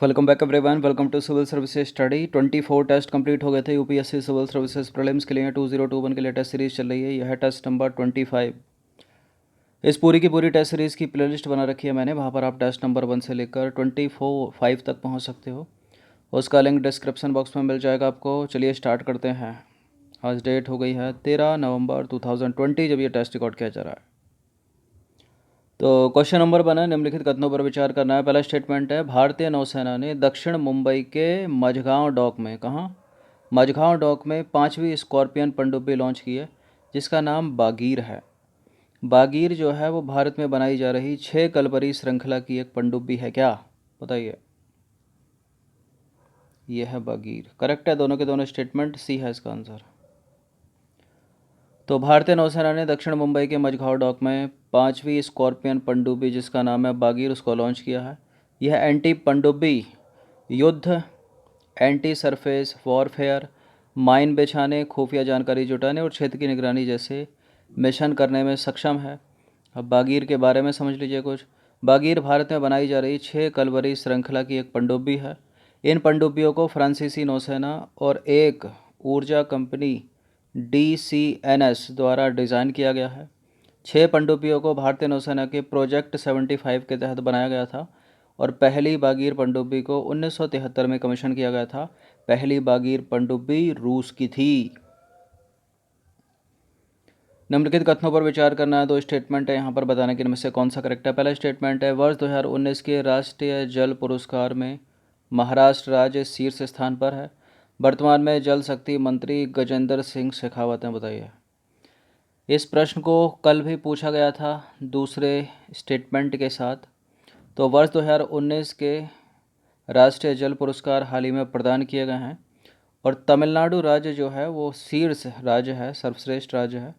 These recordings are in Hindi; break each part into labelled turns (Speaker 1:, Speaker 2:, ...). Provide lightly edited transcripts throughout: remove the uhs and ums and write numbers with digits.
Speaker 1: Welcome back everyone. Welcome to civil services study. 24 test complete हो गए थे यूपीएससी सिविल सर्विसेज प्रीलिम्स के लिए। 2021 के लिए टेस्ट सीरीज चल रही है। यह है टेस्ट नंबर 25। इस पूरी की पूरी टेस्ट सीरीज़ की प्लेलिस्ट बना रखी है मैंने, वहाँ पर आप टेस्ट नंबर 1 से लेकर 24 तक पहुँच सकते हो। उसका लिंक डिस्क्रिप्शन बॉक्स में मिल जाएगा आपको। चलिए स्टार्ट करते हैं। आज डेट हो गई है 13 नवंबर 2020 जब ये टेस्ट रिकॉर्ड किया जा रहा है। तो क्वेश्चन नंबर 1 है, निम्नलिखित कथनों पर विचार करना है। पहला स्टेटमेंट है, भारतीय नौसेना ने दक्षिण मुंबई के मझगांव डॉक में, कहाँ, मझगांव डॉक में 5वीं स्कॉर्पियन पनडुब्बी लॉन्च की है जिसका नाम बागीर है। बागीर जो है वो भारत में बनाई जा रही 6 कलवरी श्रृंखला की एक पनडुब्बी है। क्या बताइए? ये है बागीर। करेक्ट है दोनों के दोनों स्टेटमेंट। सी है इसका आंसर। तो भारतीय नौसेना ने दक्षिण मुंबई के मझगांव डॉक में 5वीं स्कॉर्पियन पनडुब्बी जिसका नाम है बागीर उसको लॉन्च किया है। यह एंटी पनडुब्बी युद्ध, एंटी सरफेस वॉरफेयर, माइन बिछाने, खुफिया जानकारी जुटाने और क्षेत्र की निगरानी जैसे मिशन करने में सक्षम है। अब बागीर के बारे में समझ लीजिए कुछ। बागीर भारत में बनाई जा रही 6 कलवरी श्रृंखला की एक पनडुब्बी है। इन पनडुब्बियों को फ्रांसीसी नौसेना और एक ऊर्जा कंपनी DCNS द्वारा डिज़ाइन किया गया है। 6 पनडुब्बियों को भारतीय नौसेना के प्रोजेक्ट 75 के तहत बनाया गया था और पहली बागीर पनडुब्बी को 1973 में कमीशन किया गया था। पहली बागीर पनडुब्बी रूस की थी। निम्नलिखित कथनों पर विचार करना है। 2 स्टेटमेंट है यहाँ पर, बताने के इनमें से कौन सा करेक्ट है। पहला स्टेटमेंट है, वर्ष 2019 के राष्ट्रीय जल पुरस्कार में महाराष्ट्र राज्य शीर्ष स्थान पर है। वर्तमान में जल शक्ति मंत्री गजेंद्र सिंह शेखावत हैं। बताइए। इस प्रश्न को कल भी पूछा गया था दूसरे स्टेटमेंट के साथ। तो वर्ष 2019 के राष्ट्रीय जल पुरस्कार हाल ही में प्रदान किए गए हैं और तमिलनाडु राज्य जो है वो शीर्ष राज्य है, सर्वश्रेष्ठ राज्य है।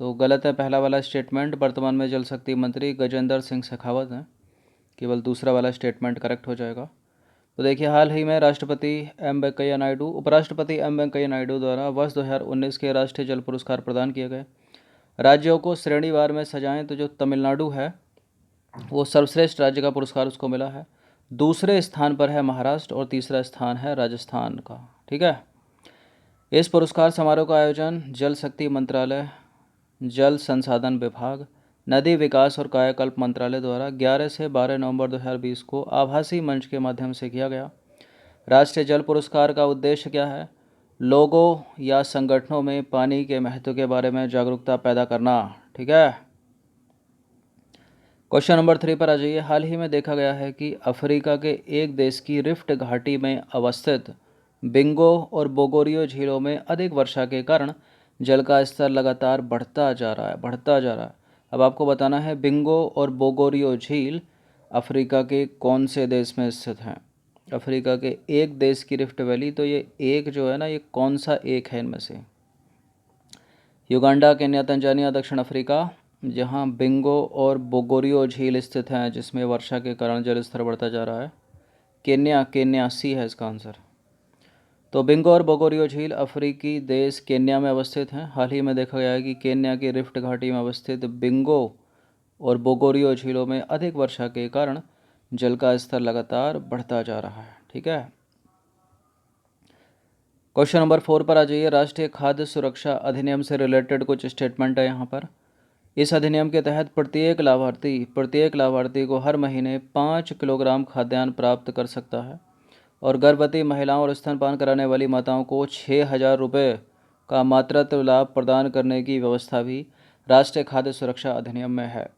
Speaker 1: तो गलत है पहला वाला स्टेटमेंट। वर्तमान में जल शक्ति मंत्री गजेंद्र सिंह शेखावत हैं। केवल दूसरा वाला स्टेटमेंट करेक्ट हो जाएगा। तो देखिए, हाल ही में उपराष्ट्रपति एम वेंकैया नायडू द्वारा वर्ष 2019 के राष्ट्रीय जल पुरस्कार प्रदान किए गए। राज्यों को श्रेणीवार में सजाएं तो जो तमिलनाडु है वो सर्वश्रेष्ठ राज्य का पुरस्कार उसको मिला है। दूसरे स्थान पर है महाराष्ट्र और तीसरा स्थान है राजस्थान का। ठीक है। इस पुरस्कार समारोह का आयोजन जल शक्ति मंत्रालय, जल संसाधन विभाग, नदी विकास और कायाकल्प मंत्रालय द्वारा 11 से 12 नवंबर 2020 को आभासी मंच के माध्यम से किया गया। राष्ट्रीय जल पुरस्कार का उद्देश्य क्या है? लोगों या संगठनों में पानी के महत्व के बारे में जागरूकता पैदा करना। ठीक है। क्वेश्चन नंबर 3 पर आ जाइए। हाल ही में देखा गया है कि अफ्रीका के एक देश की रिफ्ट घाटी में अवस्थित बिंगो और बोगोरियो झीलों में अधिक वर्षा के कारण जल का स्तर लगातार बढ़ता जा रहा है। अब आपको बताना है बिंगो और बोगोरियो झील अफ्रीका के कौन से देश में स्थित हैं। अफ्रीका के एक देश की रिफ्ट वैली, तो ये एक जो है ना, ये कौन सा एक है इनमें से? युगांडा, केन्या, तंजानिया, दक्षिण अफ्रीका, जहां बिंगो और बोगोरियो झील स्थित हैं जिसमें वर्षा के कारण जल स्तर बढ़ता जा रहा है। केन्या सी है इसका आंसर। तो बिंगो और बोगोरियो झील अफ्रीकी देश केन्या में अवस्थित हैं। हाल ही में देखा गया है कि केन्या की रिफ्ट घाटी में अवस्थित बिंगो और बोगोरियो झीलों में अधिक वर्षा के कारण जल का स्तर लगातार बढ़ता जा रहा है। ठीक है। क्वेश्चन नंबर 4 पर आ जाइए। राष्ट्रीय खाद्य सुरक्षा अधिनियम से रिलेटेड कुछ स्टेटमेंट है यहाँ पर। इस अधिनियम के तहत प्रत्येक लाभार्थी को हर महीने 5 किलोग्राम खाद्यान्न प्राप्त कर सकता है और गर्भवती महिलाओं और स्तनपान कराने वाली माताओं को 6,000 रुपये का मातृत्व लाभ प्रदान करने की व्यवस्था भी राष्ट्रीय खाद्य सुरक्षा अधिनियम में है।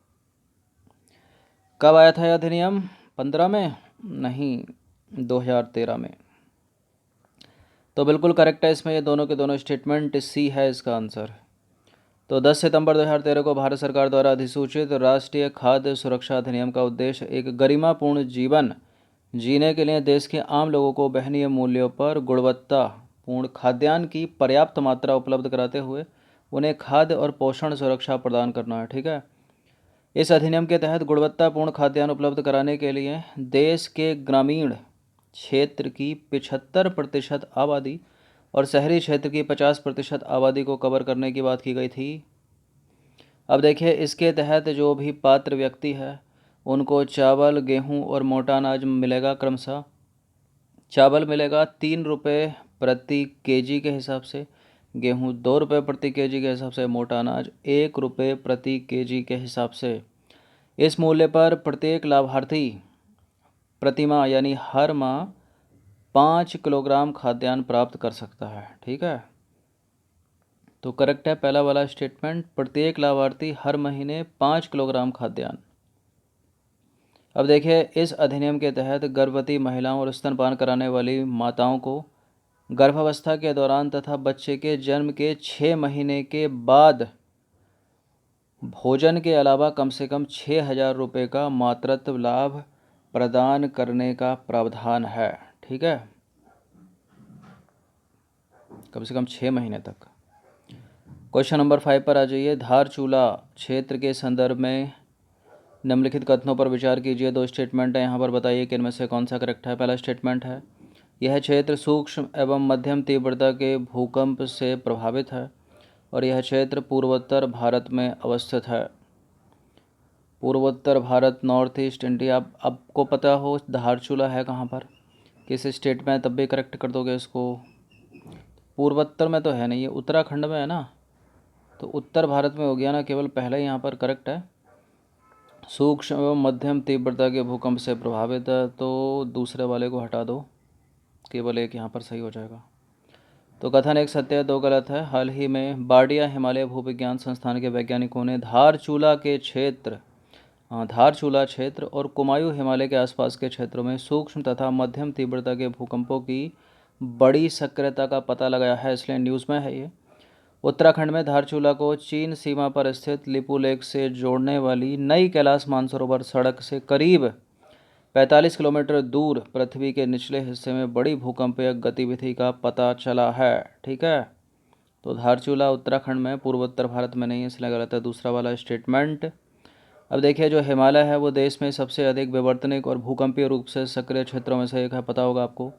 Speaker 1: कब आया था यह अधिनियम? 15 में? नहीं, 2013 में। तो बिल्कुल करेक्ट है इसमें ये दोनों के दोनों स्टेटमेंट। सी है इसका आंसर। तो 10 सितंबर 2013 को भारत सरकार द्वारा अधिसूचित राष्ट्रीय खाद्य सुरक्षा अधिनियम का उद्देश्य एक गरिमापूर्ण जीवन जीने के लिए देश के आम लोगों को वहनीय मूल्यों पर गुणवत्तापूर्ण खाद्यान्न की पर्याप्त मात्रा उपलब्ध कराते हुए उन्हें खाद्य और पोषण सुरक्षा प्रदान करना है। ठीक है। इस अधिनियम के तहत गुणवत्तापूर्ण खाद्यान्न उपलब्ध कराने के लिए देश के ग्रामीण क्षेत्र की 75% आबादी और शहरी क्षेत्र की 50% आबादी को कवर करने की बात की गई थी। अब देखिए, इसके तहत जो भी पात्र व्यक्ति है उनको चावल, गेहूं और मोटा अनाज मिलेगा क्रमशः। चावल मिलेगा 3 रुपये प्रति केजी के हिसाब से, गेहूँ 2 रुपये प्रति केजी के हिसाब से, मोटा अनाज 1 रुपये प्रति केजी के हिसाब से। इस मूल्य पर प्रत्येक लाभार्थी प्रतिमाह यानी हर माह 5 किलोग्राम खाद्यान्न प्राप्त कर सकता है। ठीक है, तो करेक्ट है पहला वाला स्टेटमेंट, प्रत्येक लाभार्थी हर महीने 5 किलोग्राम खाद्यान्न। अब देखिए, इस अधिनियम के तहत गर्भवती महिलाओं और स्तनपान कराने वाली माताओं को गर्भावस्था के दौरान तथा बच्चे के जन्म के 6 महीने के बाद भोजन के अलावा कम से कम 6,000 रुपये का मातृत्व लाभ प्रदान करने का प्रावधान है। ठीक है, कम से कम 6 महीने तक। क्वेश्चन नंबर 5 पर आ जाइए। धारचूला क्षेत्र के संदर्भ में निम्नलिखित कथनों पर विचार कीजिए। 2 स्टेटमेंट है, यहाँ पर बताइए कि इनमें से कौन सा करेक्ट है। पहला स्टेटमेंट है, यह क्षेत्र सूक्ष्म एवं मध्यम तीव्रता के भूकंप से प्रभावित है और यह क्षेत्र पूर्वोत्तर भारत में अवस्थित है। पूर्वोत्तर भारत, नॉर्थ ईस्ट इंडिया। आपको पता हो धारचूला है कहाँ पर, किस स्टेट में, तब भी करेक्ट कर दोगे इसको। पूर्वोत्तर में तो है नहीं, ये उत्तराखंड में है ना, तो उत्तर भारत में हो गया ना, केवल पहला ही यहाँ पर करेक्ट है। सूक्ष्म एवं मध्यम तीव्रता के भूकंप से प्रभावित है, तो दूसरे वाले को हटा दो, केवल एक यहाँ पर सही हो जाएगा। तो कथन 1 सत्य है, 2 गलत है। हाल ही में बाडिया हिमालय भूविज्ञान संस्थान के वैज्ञानिकों ने धारचूला क्षेत्र और कुमायूं हिमालय के आसपास के क्षेत्रों में सूक्ष्म तथा मध्यम तीव्रता के भूकंपों की बड़ी सक्रियता का पता लगाया है, इसलिए न्यूज़ में है ये। उत्तराखंड में धारचूला को चीन सीमा पर स्थित लिपू लेक से जोड़ने वाली नई कैलाश मानसरोवर सड़क से करीब 45 किलोमीटर दूर पृथ्वी के निचले हिस्से में बड़ी भूकंपीय गतिविधि का पता चला है। ठीक है, तो धारचूला उत्तराखंड में, पूर्वोत्तर भारत में नहीं है, इसलिए गलत है दूसरा वाला स्टेटमेंट। अब देखिए, जो हिमालय है वो देश में सबसे अधिक विवर्तनिक और भूकंपीय रूप से सक्रिय क्षेत्रों में से एक है, पता होगा आपको।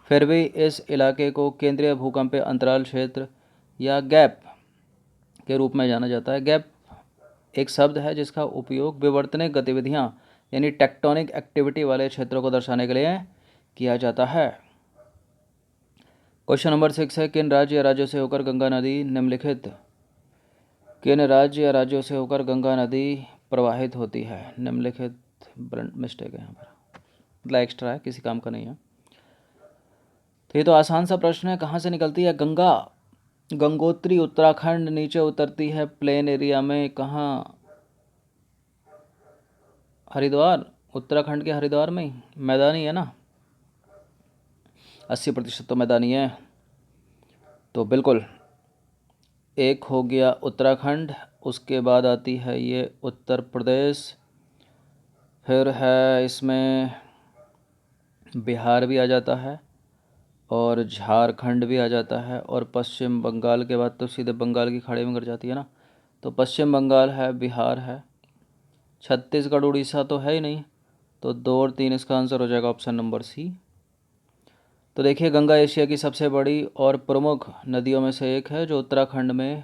Speaker 1: फिर भी इस इलाके को केंद्रीय भूकंपीय अंतराल क्षेत्र या गैप के रूप में जाना जाता है। गैप एक शब्द है जिसका उपयोग विवर्तनिक गतिविधियां यानी टेक्टोनिक एक्टिविटी वाले क्षेत्रों को दर्शाने के लिए किया जाता है। क्वेश्चन नंबर 6 है, किन राज्य या राज्यों से होकर गंगा नदी निम्नलिखित किन राज्य या राज्यों से होकर गंगा नदी प्रवाहित होती है। निम्नलिखित मिस्टेक है यहाँ पर, मतलब एक्स्ट्रा है, किसी काम का नहीं है। तो ये तो आसान सा प्रश्न है, कहाँ से निकलती है गंगा। गंगोत्री उत्तराखंड, नीचे उतरती है प्लेन एरिया में, कहाँ, हरिद्वार, उत्तराखंड के हरिद्वार में ही, मैदानी है ना, 80% तो मैदानी है। तो बिल्कुल एक हो गया उत्तराखंड, उसके बाद आती है ये उत्तर प्रदेश, फिर है इसमें बिहार भी आ जाता है और झारखंड भी आ जाता है, और पश्चिम बंगाल के बाद तो सीधे बंगाल की खाड़ी में गिर जाती है ना, तो पश्चिम बंगाल है, बिहार है, छत्तीसगढ़ उड़ीसा तो है ही नहीं, तो 2 और 3 इसका आंसर हो जाएगा ऑप्शन नंबर सी। तो देखिए, गंगा एशिया की सबसे बड़ी और प्रमुख नदियों में से एक है, जो उत्तराखंड में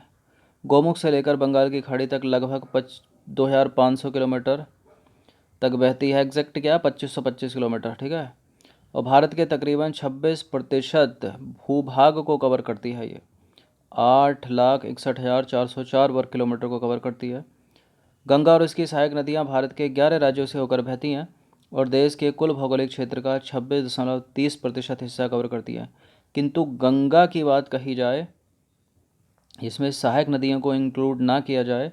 Speaker 1: गोमुख से लेकर बंगाल की खाड़ी तक लगभग 2500 किलोमीटर तक बहती है। एग्जैक्ट क्या, 2525 किलोमीटर। ठीक है, और भारत के तकरीबन 26% भूभाग को कवर करती है ये, 8,61,404 वर्ग किलोमीटर को कवर करती है। गंगा और इसकी सहायक नदियां भारत के 11 राज्यों से होकर बहती हैं और देश के कुल भौगोलिक क्षेत्र का 26.30% हिस्सा कवर करती है। किंतु गंगा की बात कही जाए, इसमें सहायक नदियों को इंक्लूड ना किया जाए,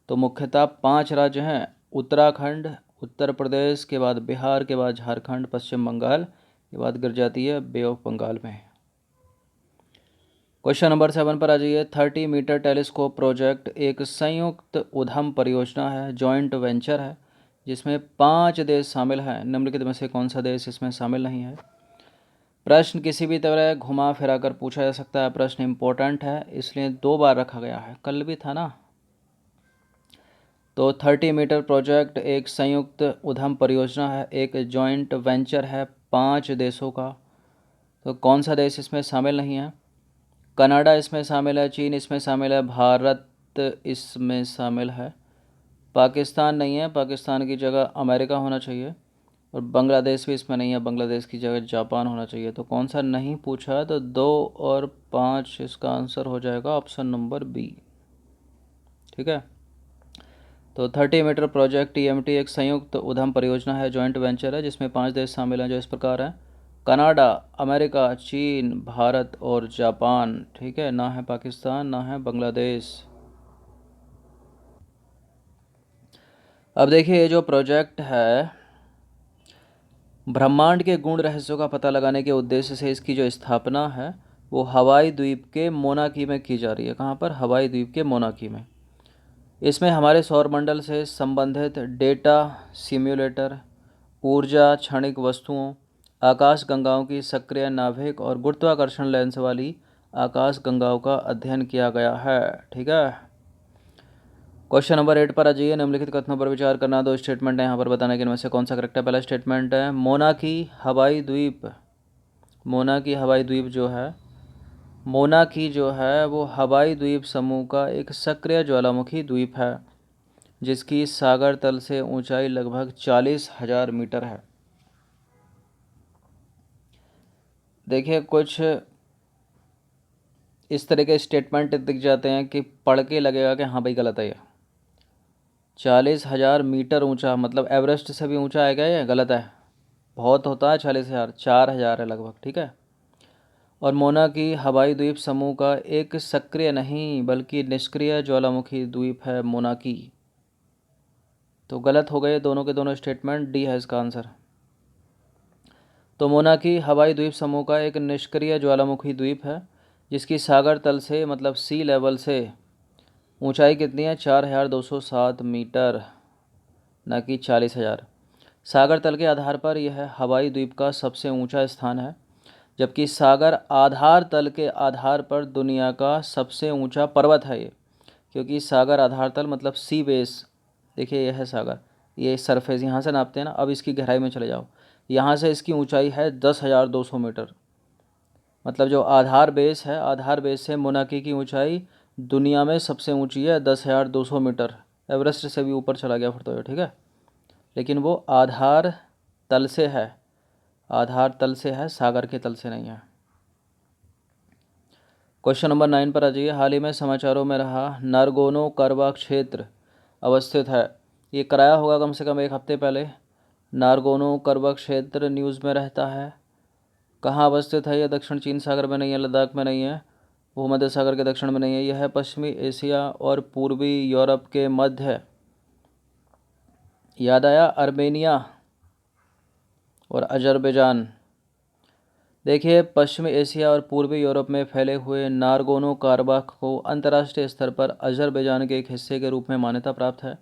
Speaker 1: तो मुख्यतः 5 राज्य हैं, उत्तराखंड, उत्तर प्रदेश के बाद बिहार के बाद झारखंड, पश्चिम बंगाल के बाद गिर जाती है बे ऑफ बंगाल में। क्वेश्चन नंबर 7 पर आ जाइए। 30 मीटर टेलीस्कोप प्रोजेक्ट एक संयुक्त उद्यम परियोजना है, जॉइंट वेंचर है, जिसमें 5 देश शामिल हैं। निम्नलिखित में से कौन सा देश इसमें शामिल नहीं है। प्रश्न किसी भी तरह घुमा फिरा कर पूछा जा सकता है, प्रश्न इंपॉर्टेंट है, इसलिए 2 बार रखा गया है, कल भी था ना। तो 30 मीटर प्रोजेक्ट एक संयुक्त उद्यम परियोजना है, एक जॉइंट वेंचर है 5 देशों का। तो कौन सा देश इसमें शामिल नहीं है। कनाडा इसमें शामिल है, चीन इसमें शामिल है, भारत इसमें शामिल है, पाकिस्तान नहीं है, पाकिस्तान की जगह अमेरिका होना चाहिए, और बांग्लादेश भी इसमें नहीं है, बांग्लादेश की जगह जापान होना चाहिए। तो कौन सा नहीं पूछा है? तो 2 और 5 इसका आंसर हो जाएगा ऑप्शन नंबर बी। ठीक है। तो 30 मीटर प्रोजेक्ट TMT एक संयुक्त उद्यम परियोजना है, जॉइंट वेंचर है, जिसमें 5 देश शामिल हैं, जो इस प्रकार हैं: कनाडा, अमेरिका, चीन, भारत और जापान। ठीक है, ना है पाकिस्तान, ना है बांग्लादेश। अब देखिए, ये जो प्रोजेक्ट है, ब्रह्मांड के गूढ़ रहस्यों का पता लगाने के उद्देश्य से इसकी जो स्थापना है वो हवाई द्वीप के मोनाकी में की जा रही है। कहाँ पर? हवाई द्वीप के मोनाकी में। इसमें हमारे सौरमंडल से संबंधित डेटा, सिम्युलेटर, ऊर्जा, क्षणिक वस्तुओं, आकाश गंगाओं की सक्रिय नाभिक और गुरुत्वाकर्षण लेंस वाली आकाश गंगाओं का अध्ययन किया गया है। ठीक है। क्वेश्चन नंबर 8 पर आ जाइए। निम्नलिखित कथनों पर विचार करना। 2 स्टेटमेंट है यहाँ पर, बताना कि इनमें से कौन सा करेक्ट है। पहला स्टेटमेंट है, मोनाकी हवाई द्वीप, मोनाकी हवाई द्वीप जो है, मोनाकी जो है वो हवाई द्वीप समूह का एक सक्रिय ज्वालामुखी द्वीप है, जिसकी सागर तल से ऊंचाई लगभग 40,000 मीटर है। देखिए, कुछ इस तरह के स्टेटमेंट दिख जाते हैं कि पढ़ के लगेगा कि हाँ भाई गलत है। ये 40,000 मीटर ऊंचा मतलब एवरेस्ट से भी ऊंचा है क्या? ये गलत है, बहुत होता है 40,000, 4,000 है लगभग। ठीक है। और मोनाकी हवाई द्वीप समूह का एक सक्रिय नहीं बल्कि निष्क्रिय ज्वालामुखी द्वीप है मोनाकी। तो गलत हो गए दोनों के दोनों स्टेटमेंट, डी है इसका आंसर। तो मोनाकी हवाई द्वीप समूह का एक निष्क्रिय ज्वालामुखी द्वीप है, जिसकी सागर तल से मतलब सी लेवल से ऊंचाई कितनी है? 4,207 मीटर, न कि 40,000। सागर तल के आधार पर यह हवाई द्वीप का सबसे ऊंचा स्थान है, जबकि सागर आधार तल के आधार पर दुनिया का सबसे ऊंचा पर्वत है ये। क्योंकि सागर आधार तल मतलब सी बेस, देखिए यह है सागर, ये सरफेस यहाँ से नापते हैं ना। अब इसकी गहराई में चले जाओ, यहाँ से इसकी ऊंचाई है 10,200 मीटर। मतलब जो आधार बेस है, आधार बेस से मोनाकी की ऊंचाई दुनिया में सबसे ऊंची है 10,200 मीटर। एवरेस्ट से भी ऊपर चला गया फिर तो ये। ठीक है। लेकिन वो आधार तल से है, आधार तल से है, सागर के तल से नहीं है। क्वेश्चन नंबर 9 पर आ जाइए। हाल ही में समाचारों में रहा नारगोनो करवा क्षेत्र अवस्थित है। ये कराया होगा कम से कम 1 हफ्ते पहले। नारगोनो करवा क्षेत्र न्यूज़ में रहता है। कहाँ अवस्थित है? यह दक्षिण चीन सागर में नहीं है, लद्दाख में नहीं है, भूमध्य सागर के दक्षिण में नहीं है। यह है पश्चिमी एशिया और पूर्वी यूरोप के मध्य। याद आया? अर्मेनिया और अजरबैजान। देखिए, पश्चिमी एशिया और पूर्वी यूरोप में फैले हुए नारगोनो काराबाख को अंतर्राष्ट्रीय स्तर पर अजरबैजान के एक हिस्से के रूप में मान्यता प्राप्त है,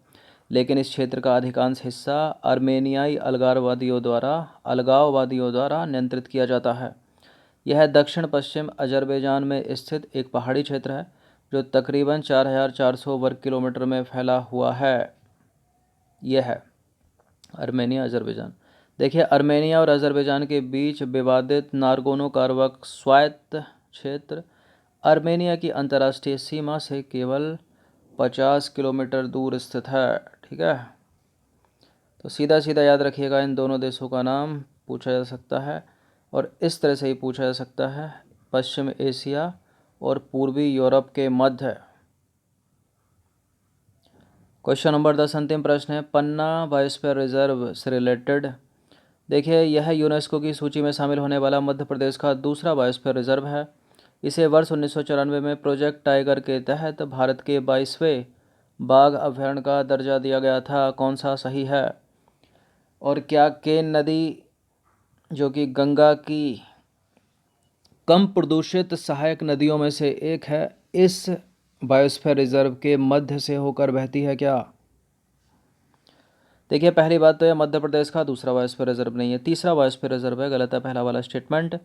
Speaker 1: लेकिन इस क्षेत्र का अधिकांश हिस्सा अर्मेनियाई अलगाववादियों द्वारा नियंत्रित किया जाता है। यह दक्षिण पश्चिम अजरबैजान में स्थित एक पहाड़ी क्षेत्र है, जो तकरीबन 4,400 वर्ग किलोमीटर में फैला हुआ है। यह है अर्मेनिया, अजरबैजान। देखिए, अर्मेनिया और अजरबैजान के बीच विवादित नारगोनो काराबाख स्वायत्त क्षेत्र अर्मेनिया की अंतर्राष्ट्रीय सीमा से केवल 50 किलोमीटर दूर स्थित है। ठीक है। तो सीधा सीधा याद रखिएगा, इन दोनों देशों का नाम पूछा जा सकता है और इस तरह से ही पूछा जा सकता है, पश्चिम एशिया और पूर्वी यूरोप के मध्य। क्वेश्चन नंबर 10 अंतिम प्रश्न है, पन्ना बायोस्फीयर रिजर्व से रिलेटेड। देखिए, यह यूनेस्को की सूची में शामिल होने वाला मध्य प्रदेश का दूसरा बायोस्फीयर रिजर्व है। इसे वर्ष 1994 में प्रोजेक्ट टाइगर के तहत भारत के 22वें बाघ अभयारण्य का दर्जा दिया गया था। कौन सा सही है? और क्या केन नदी, जो कि गंगा की कम प्रदूषित सहायक नदियों में से एक है, इस बायोस्फीयर रिजर्व के मध्य से होकर बहती है क्या? देखिए, पहली बात तो यह मध्य प्रदेश का दूसरा बायोस्फीयर रिजर्व नहीं है, तीसरा बायोस्फीयर रिजर्व है। गलत है पहला वाला स्टेटमेंट।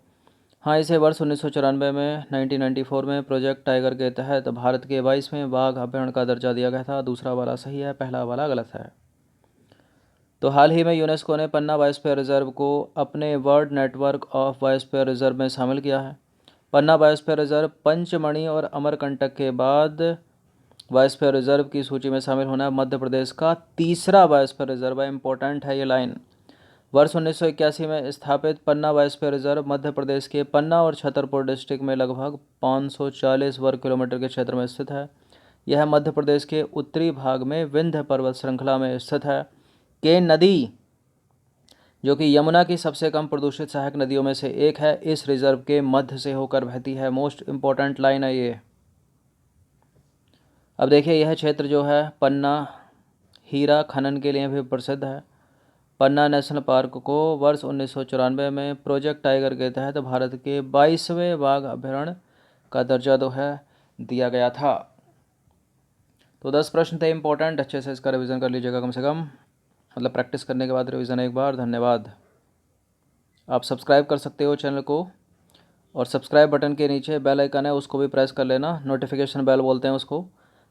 Speaker 1: हाँ, इसे वर्ष 1994 में 1994 में प्रोजेक्ट टाइगर के तहत भारत के 22वें बाघ अभयारण्य का दर्जा दिया गया था। दूसरा वाला सही है, पहला वाला गलत है। तो हाल ही में यूनेस्को ने पन्ना बायोस्फीयर रिजर्व को अपने world network of biosphere reserve में शामिल किया है। पन्ना बायोस्फीयर रिजर्व पंचमढ़ी और अमरकंटक के बाद बायोस्फीयर रिजर्व की सूची में शामिल होना मध्य प्रदेश का तीसरा बायोस्फीयर रिजर्व है। इंपॉर्टेंट है ये लाइन। वर्ष 1981 में स्थापित पन्ना बायोस्फीयर रिजर्व मध्य प्रदेश के पन्ना और छतरपुर डिस्ट्रिक्ट में लगभग 540 वर्ग किलोमीटर के क्षेत्र में स्थित है। यह मध्य प्रदेश के उत्तरी भाग में विंध्य पर्वत श्रृंखला में स्थित है। केन नदी, जो कि यमुना की सबसे कम प्रदूषित सहायक नदियों में से एक है, इस रिजर्व के मध्य से होकर बहती है। मोस्ट इम्पोर्टेंट लाइन है ये। अब देखिए, यह क्षेत्र जो है पन्ना हीरा खनन के लिए भी प्रसिद्ध है। पन्ना नेशनल पार्क को वर्ष 1994 में प्रोजेक्ट टाइगर के तहत भारत के 22वें बाघ अभयारण्य का दर्जा जो है दिया गया था। तो 10 प्रश्न थे इंपॉर्टेंट, अच्छे से इसका रिवीजन कर लीजिएगा कम से कम, मतलब प्रैक्टिस करने के बाद रिवीजन एक बार। धन्यवाद। आप सब्सक्राइब कर सकते हो चैनल को, और सब्सक्राइब बटन के नीचे बेल आइकन है, उसको भी प्रेस कर लेना, नोटिफिकेशन बेल बोलते हैं उसको,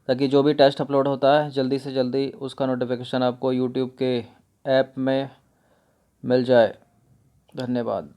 Speaker 1: ताकि जो भी टेस्ट अपलोड होता है जल्दी से जल्दी उसका नोटिफिकेशन आपको यूट्यूब के ऐप में मिल जाए। धन्यवाद।